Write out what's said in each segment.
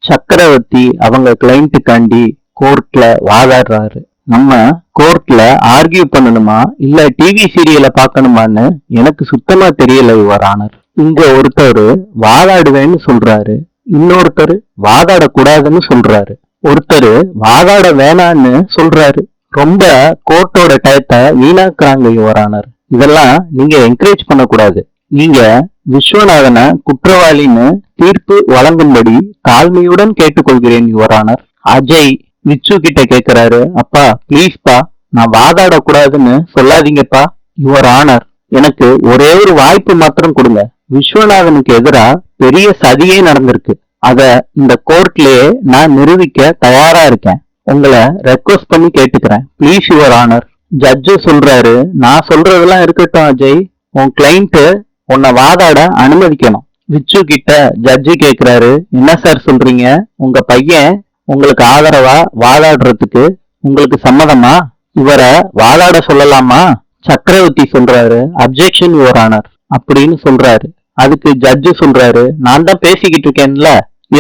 சக்கரவர்த்தி அவங்க கிளைண்ட்டுக்காண்டி கோர்ட்ல வாதாடுறாரு. நம்ம கோர்ட்ல ஆர்கியூ பண்ணணுமா இல்ல டிவி சீரியலை பார்க்கணுமான்னு எனக்கு சுத்தமா தெரியல யுவர் ஆனர். இங்க ஒருத்தர் வாதாடுவேன்னு சொல்றாரு, இன்னொருத்தர் வாதாடக்கூடாதுன்னு சொல்றாரு, ஒருத்தர் வாதாட வேணான்னு சொல்றாரு. ரொம்ப கோர்ட்டோட டயத்தை வீணாக்குறாங்க யுவர் ஆனர். இதெல்லாம் நீங்க என்கரேஜ் பண்ணக்கூடாது. நீங்க விஸ்வநாதனை குற்றவாளின்னு தீர்ப்பு வழங்கும்படி தாழ்மையுடன் கேட்டுக்கொள்கிறேன் யுவர் ஆனர். அஜய் விச்சு கிட்ட கேக்குறாரு, அப்பா பிளீஸ்பா, நான் வாதாடக்கூடாதுன்னு சொல்லாதீங்கப்பா. யுவர் ஆனர், எனக்கு ஒரே ஒரு வாய்ப்பு மாத்திரம் கொடுங்க. விஸ்வநாதனுக்கு எதிரா பெரிய சதியே நடந்திருக்கு. அத இந்த கோர்ட்லயே நான் நிரூபிக்க தயாரா இருக்கேன். உங்களை ரெக்வஸ்ட் பண்ணி கேட்டுக்கிறேன் பிளீஸ் யுவர் ஆனர். ஜட்ஜு சொல்றாரு, நான் சொல்றதெல்லாம் இருக்கட்டும் அஜய், உன் கிளைண்ட் உன்னை வாதாட அனுமதிக்கணும். விச்சு கிட்ட ஜட்ஜு கேக்குறாரு, என்ன சார் சொல்றீங்க? உங்க பையன் உங்களுக்கு ஆதரவா வாதாடுறதுக்கு உங்களுக்கு சம்மதமா? இவரை வாதாட சொல்லலாமா? சக்கரவர்த்தி சொல்றாரு, அப்ஜெக்ஷன் யுவர் ஆனர் அப்படின்னு சொல்றாரு. அதுக்கு ஜட்ஜு சொல்றாரு, நான் தான் பேசிக்கிட்டு இருக்கேன்ல,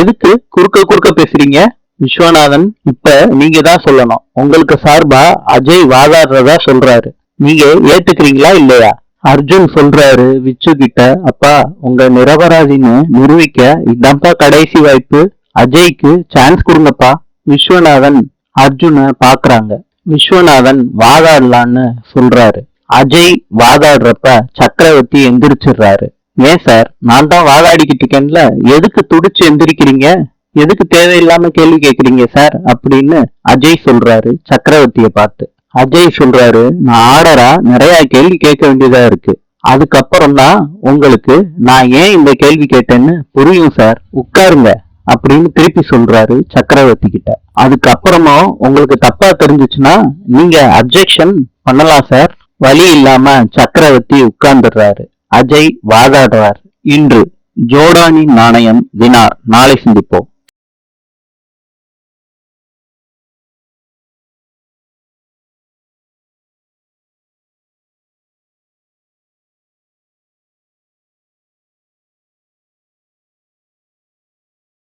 எதுக்கு குறுக்க குறுக்க பேசுறீங்க? விஸ்வநாதன், இப்ப நீங்க தான் சொல்லணும். உங்களுக்கு சார்பா அஜய் வாதாடுறதா சொல்றாரு, நீங்க ஏத்துக்கிறீங்களா இல்லையா? அர்ஜுன் சொல்றாரு விச்சு கிட்ட, அப்பா உங்க நிரபராதின்னு நிரூபிக்க இதான்ப்பா கடைசி வாய்ப்பு, அஜய்க்கு சான்ஸ் கொடுங்கப்பா. விஸ்வநாதன் அர்ஜுனை பாக்குறாங்க. விஸ்வநாதன் வாதாடலான்னு சொல்றாரு. அஜய் வாதாடுறப்ப சக்கரவர்த்தி எந்திரிச்சிடுறாரு. ஏன் சார், நான் தான் வாதாடிக்கிட்டு இருக்கேன்ல, எதுக்கு துடிச்சு எந்திரிக்கிறீங்க? எதுக்கு தேவையில்லாம கேள்வி கேக்குறீங்க சார் அப்படின்னு அஜய் சொல்றாரு சக்கரவர்த்திய பார்த்து. அஜய் சொல்றாரு, நான் ஆர்டரா நிறைய கேள்வி கேட்க வேண்டியதா இருக்கு. அதுக்கப்புறம் தான் உங்களுக்கு நான் ஏன் இந்த கேள்வி கேட்டேன்னு புரியும் சார், உட்காருங்க அப்படின்னு திருப்பி சொல்றாரு சக்கரவர்த்தி கிட்ட. அதுக்கப்புறமும் உங்களுக்கு தப்பா தெரிஞ்சுச்சுன்னா நீங்க அப்ஜெக்ஷன் பண்ணலாம் சார். வழி இல்லாம சக்கரவர்த்தி உட்கார்ந்துடுறாரு. அஜய் வாதாடுறாரு. இன்று ஜோர்டானின் நாணயம் தினார். நாளை சந்திப்போம்.